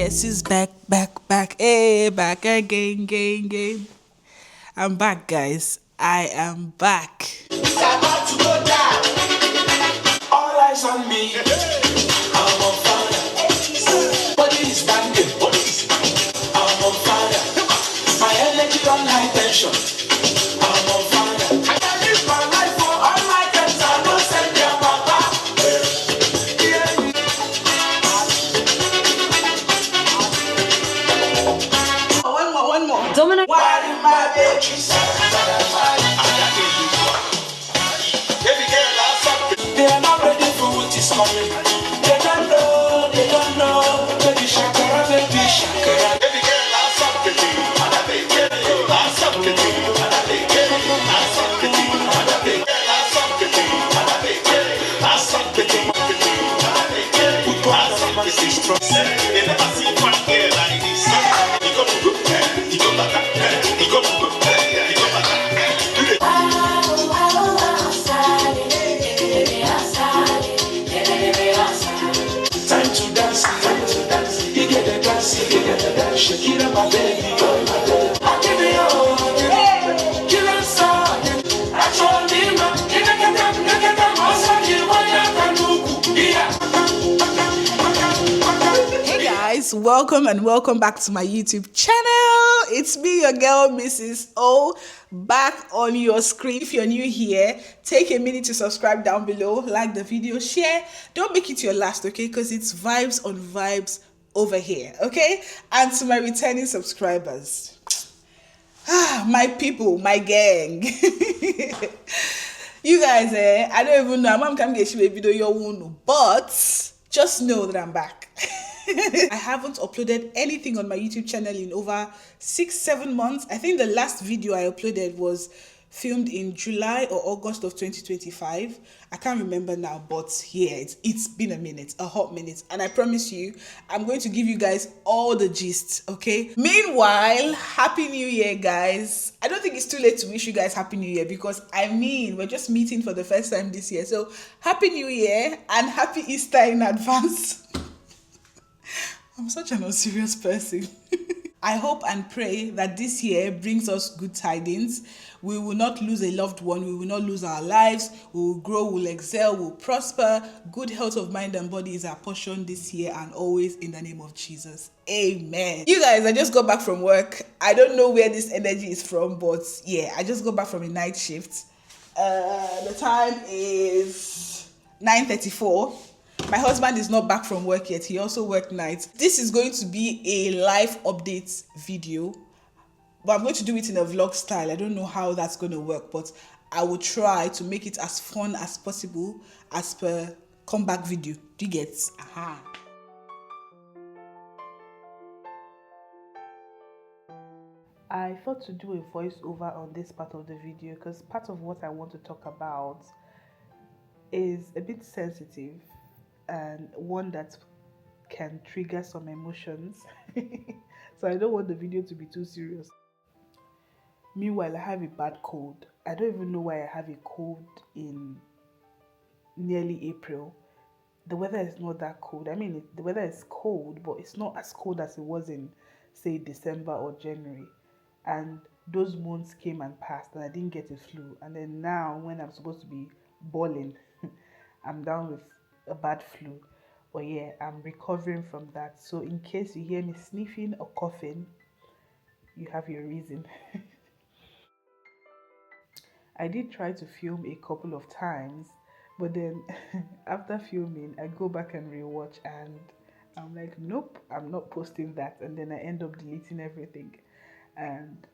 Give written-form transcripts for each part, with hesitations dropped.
Guess who's back, back, hey, back again. I'm back, guys. I am back. It's about to go down. All eyes on me. I'm on fire. Body is standing. I'm on fire. My energy on high tension. I'm on fire. I can live my life for all my friends. I don't send their papa. One more. Dominic. Why in my bitches? They are not ready for what is coming. They don't know. Baby shakara, baby shakara. Baby girl, last up the thing. And I think last up the thing. And I think last up the thing. And I think last up the thing. And I think last up the thing. And I think put last up the thing. They never see one girl like this. You go to go, you go back, you go to go, you go back. Time to dance. You get the dance. Shake it up, my baby. I'll give you all. Kill a song. I told him, hey guys, welcome back to my YouTube channel. It's me, your girl, Mrs. O, back on your screen. If you're new here, take a minute to subscribe down below, like the video, share. Don't make it your last, okay? Because it's vibes on vibes over here, okay? And to my returning subscribers, my people, my gang. You guys, I don't even know. I'm coming to shoot a video you won't know, but just know that I'm back. I haven't uploaded anything on my YouTube channel in over 6-7 months. I think the last video I uploaded was filmed in July or August of 2025. I can't remember now, but yeah, it's been a minute, a hot minute. And I promise you, I'm going to give you guys all the gist, okay? Meanwhile, Happy New Year, guys. I don't think it's too late to wish you guys Happy New Year because, I mean, we're just meeting for the first time this year. So, Happy New Year and Happy Easter in advance. I'm such an unserious person. I hope and pray that this year brings us good tidings. We will not lose a loved one. We will not lose our lives. We will grow, we'll excel, we'll prosper. Good health of mind and body is our portion this year and always in the name of Jesus. Amen. You guys, I just got back from work. I don't know where this energy is from, but yeah, I just got back from a night shift. The time is 9:34. My husband is not back from work yet. He also worked nights. This is going to be a live update video, but I'm going to do it in a vlog style. I don't know how that's going to work, but I will try to make it as fun as possible as per comeback video. Do you get? Aha. I thought to do a voiceover on this part of the video because part of what I want to talk about is a bit sensitive and one that can trigger some emotions. So I don't want the video to be too serious. Meanwhile, I have a bad cold. I don't even know why I have a cold in nearly April. The weather is not that cold. I mean, the weather is cold, but it's not as cold as it was in, say, December or January. And those months came and passed and I didn't get a flu. And then now, when I'm supposed to be balling, I'm down with a bad flu. But yeah, I'm recovering from that. So in case you hear me sniffing or coughing, you have your reason. I did try to film a couple of times, but then after filming, I go back and rewatch and I'm like, nope, I'm not posting that. And then I end up deleting everything. And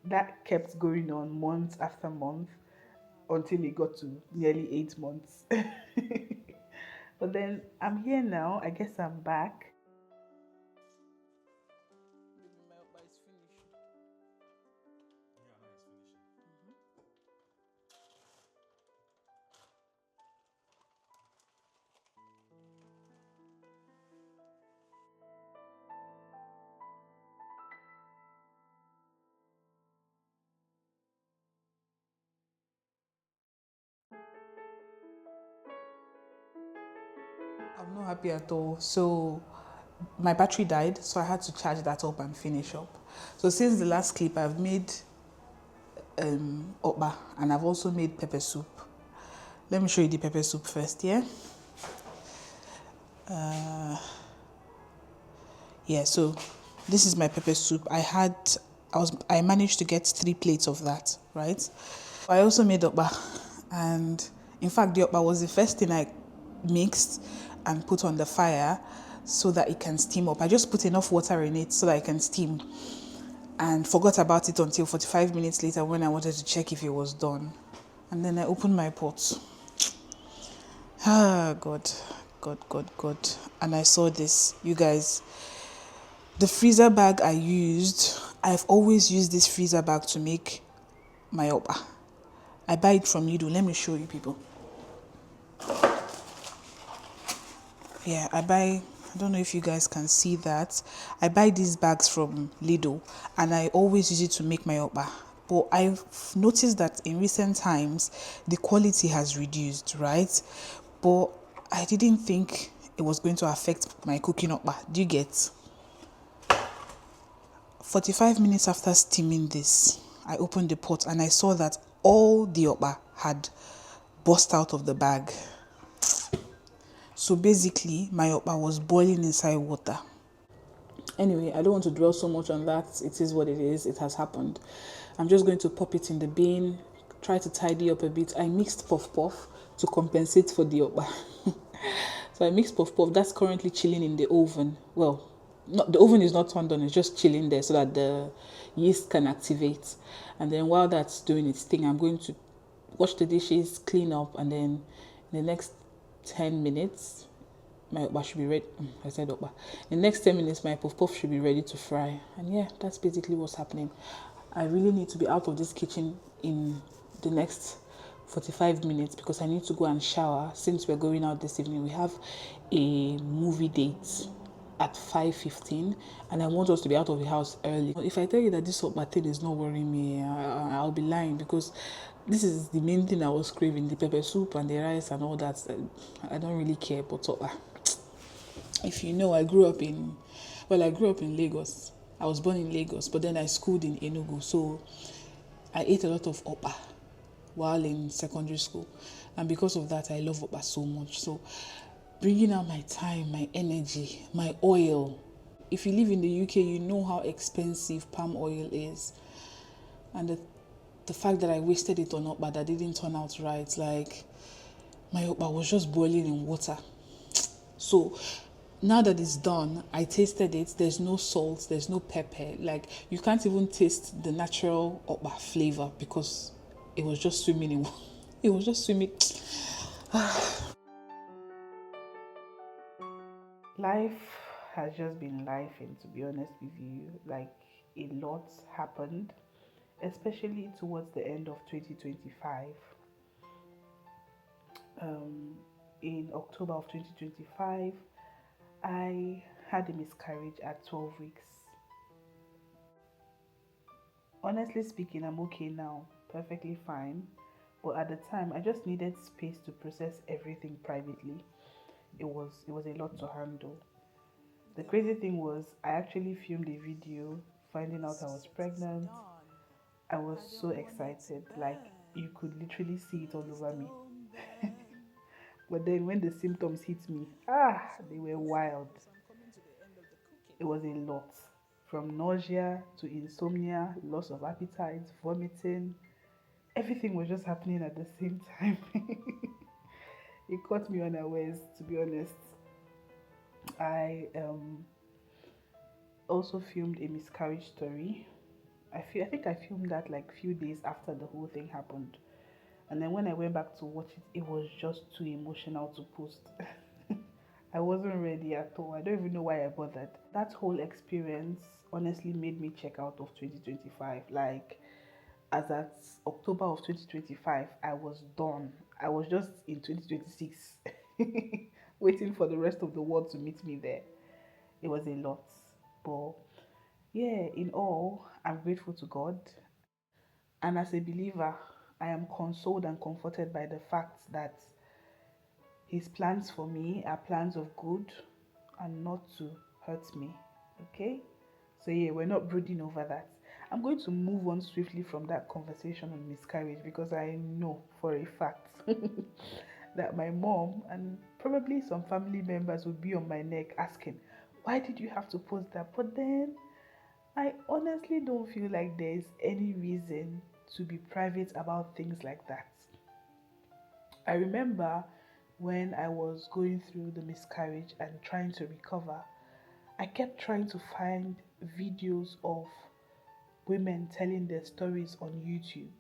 that kept going on month after month until it got to nearly 8 months. But then I'm here now. I guess I'm back. I'm not happy at all. So my battery died, so I had to charge that up and finish up. So since the last clip, I've made okpa, and I've also made pepper soup. Let me show you the pepper soup first, yeah? Yeah, so this is my pepper soup. I managed to get 3 plates of that, right? I also made okpa, and in fact the okpa was the first thing I mixed and put on the fire so that it can steam up. I just put enough water in it so that it can steam, and forgot about it until 45 minutes later when I wanted to check if it was done. And then I opened my pot. Ah, God, God, God, God. And I saw this. You guys, the freezer bag I used, I've always used this freezer bag to make my okpa. I buy it from Lidl. Let me show you people. Yeah, I don't know if you guys can see that. I buy these bags from Lidl, and I always use it to make my okpa. But I've noticed that in recent times, the quality has reduced, right? But I didn't think it was going to affect my cooking okpa. Do you get? 45 minutes after steaming this, I opened the pot and I saw that all the okpa had burst out of the bag. So basically, my okpa was boiling inside water. Anyway, I don't want to dwell so much on that. It is what it is. It has happened. I'm just going to pop it in the bin, try to tidy up a bit. I mixed puff puff to compensate for the okpa. So I mixed puff puff. That's currently chilling in the oven. Well, the oven is not turned on. It's just chilling there so that the yeast can activate. And then while that's doing its thing, I'm going to wash the dishes, clean up, and then in the next 10 minutes, my okpa should be ready. I said okpa. In the next 10 minutes, my puff puff should be ready to fry. And yeah, that's basically what's happening. I really need to be out of this kitchen in the next 45 minutes because I need to go and shower. Since we're going out this evening, we have a movie date at 5:15, and I want us to be out of the house early. If I tell you that this okpa thing is not worrying me, I'll be lying, because this is the main thing I was craving, the pepper soup and the rice and all that. I don't really care, but if you know, I grew up in Lagos. I was born in Lagos, but then I schooled in Enugu, so I ate a lot of okpa while in secondary school, and because of that, I love okpa so much. So bringing out my time, my energy, my oil. If you live in the UK, you know how expensive palm oil is, and the fact that I wasted it on okpa that didn't turn out right, like my okpa was just boiling in water. So now that it's done, I tasted it. There's no salt, there's no pepper. Like, you can't even taste the natural okpa flavor because it was just swimming in. It was just swimming. Life has just been life, and to be honest with you, like, a lot happened, especially towards the end of 2025. In October of 2025, I had a miscarriage at 12 weeks. Honestly speaking, I'm okay now, perfectly fine. But at the time, I just needed space to process everything privately. It was a lot to handle. The crazy thing was, I actually filmed a video finding out I was pregnant. I was so excited, like, you could literally see it all over me. But then when the symptoms hit me, they were wild. It was a lot. From nausea to insomnia, loss of appetite, vomiting. Everything was just happening at the same time. It caught me unawares, to be honest. I also filmed a miscarriage story. I think I filmed that like few days after the whole thing happened. And then when I went back to watch it, it was just too emotional to post. I wasn't ready at all. I don't even know why I bothered. That whole experience honestly made me check out of 2025. Like, as at October of 2025, I was done. I was just in 2026, waiting for the rest of the world to meet me there. It was a lot. But yeah, in all, I'm grateful to God. And as a believer, I am consoled and comforted by the fact that His plans for me are plans of good and not to hurt me. Okay? So yeah, we're not brooding over that. I'm going to move on swiftly from that conversation on miscarriage because I know for a fact that my mom and probably some family members will be on my neck asking, why did you have to post that? But then I honestly don't feel like there's any reason to be private about things like that. I remember when I was going through the miscarriage and trying to recover, I kept trying to find videos of women telling their stories on YouTube.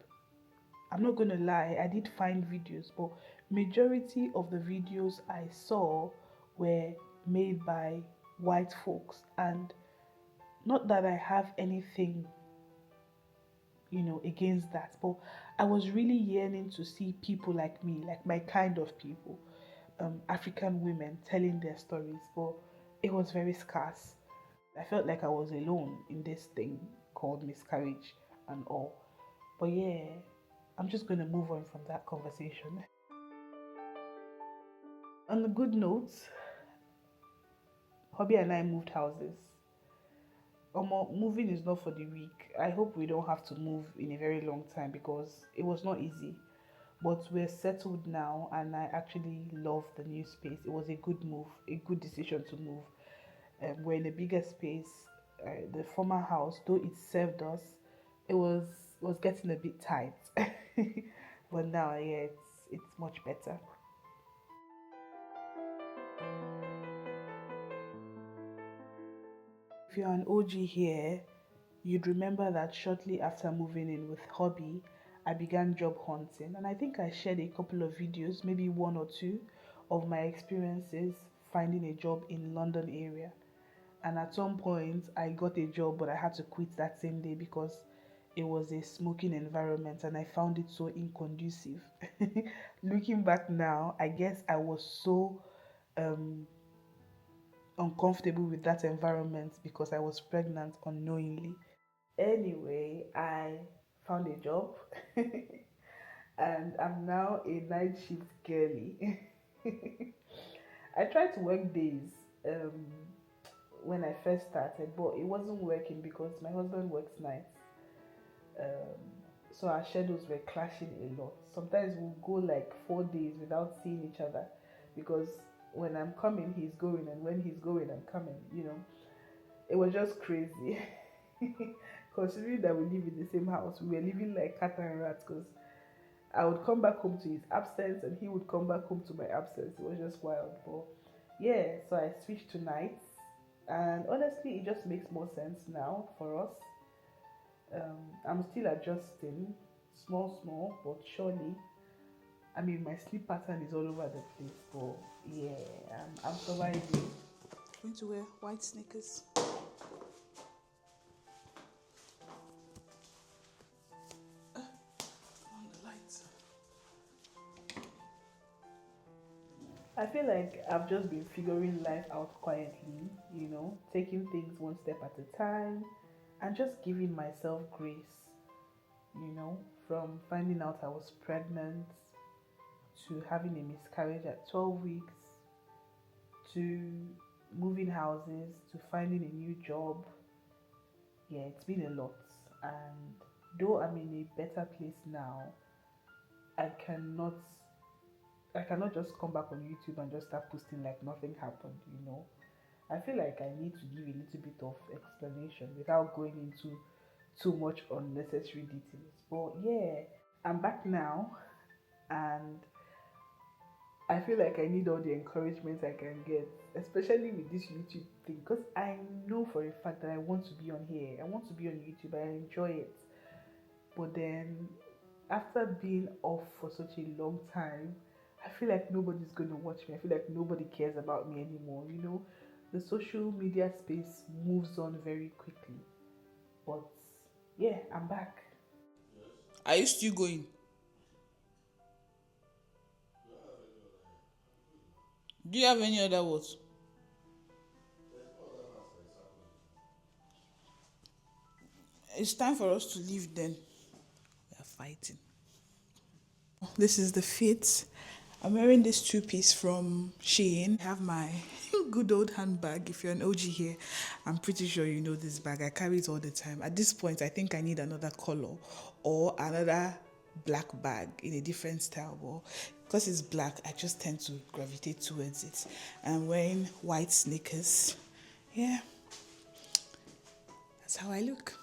I'm not gonna lie, I did find videos, but majority of the videos I saw were made by white folks. And not that I have anything, against that, but I was really yearning to see people like me, like my kind of people, African women telling their stories, but it was very scarce. I felt like I was alone in this thing called miscarriage and all. But yeah, I'm just going to move on from that conversation. On a good note, Hobby and I moved houses. Moving is not for the weak. I hope we don't have to move in a very long time because it was not easy. But we're settled now, and I actually love the new space. It was a good move, a good decision to move. We're in a bigger space. The former house, though it served us, it was getting a bit tight. But now, yeah, it's much better. If you're an OG here, you'd remember that shortly after moving in with Hobby, I began job hunting, and I think I shared a couple of videos, maybe one or two, of my experiences finding a job in London area. And at some point, I got a job, but I had to quit that same day because it was a smoking environment and I found it so inconducive. Looking back now, I guess I was so um, uncomfortable with that environment because I was pregnant unknowingly. Anyway, I found a job and I'm now a night shift girly. I tried to work days when I first started, but it wasn't working because my husband works nights. So our schedules were clashing a lot. Sometimes we'll go like 4 days without seeing each other because when I'm coming, he's going, and when he's going, I'm coming. It was just crazy. Considering that we live in the same house, we were living like cat and rat because I would come back home to his absence and he would come back home to my absence. It was just wild. But yeah, so I switched to nights, and honestly, it just makes more sense now for us. I'm still adjusting, small, but surely. I mean, my sleep pattern is all over the place, but yeah, I'm surviving. Going to wear white sneakers. On the lights. I feel like I've just been figuring life out quietly, taking things one step at a time and just giving myself grace, from finding out I was pregnant to having a miscarriage at 12 weeks to moving houses to finding a new job. Yeah, it's been a lot. And though I'm in a better place now, I cannot I cannot just come back on YouTube and just start posting like nothing happened. I feel like I need to give a little bit of explanation without going into too much unnecessary details. But yeah, I'm back now and I feel like I need all the encouragement I can get, especially with this YouTube thing, because I know for a fact that I want to be on here. I want to be on YouTube. I enjoy it. But then after being off for such a long time, I feel like nobody's going to watch me. I feel like nobody cares about me anymore. The social media space moves on very quickly. But yeah, I'm back. Are you still going? Do you have any other words? It's time for us to leave then. We are fighting. This is the fit. I'm wearing this two-piece from Shein. I have my good old handbag. If you're an OG here, I'm pretty sure you know this bag. I carry it all the time. At this point, I think I need another color or another black bag in a different style. But because it's black, I just tend to gravitate towards it. I'm wearing white sneakers. Yeah, that's how I look.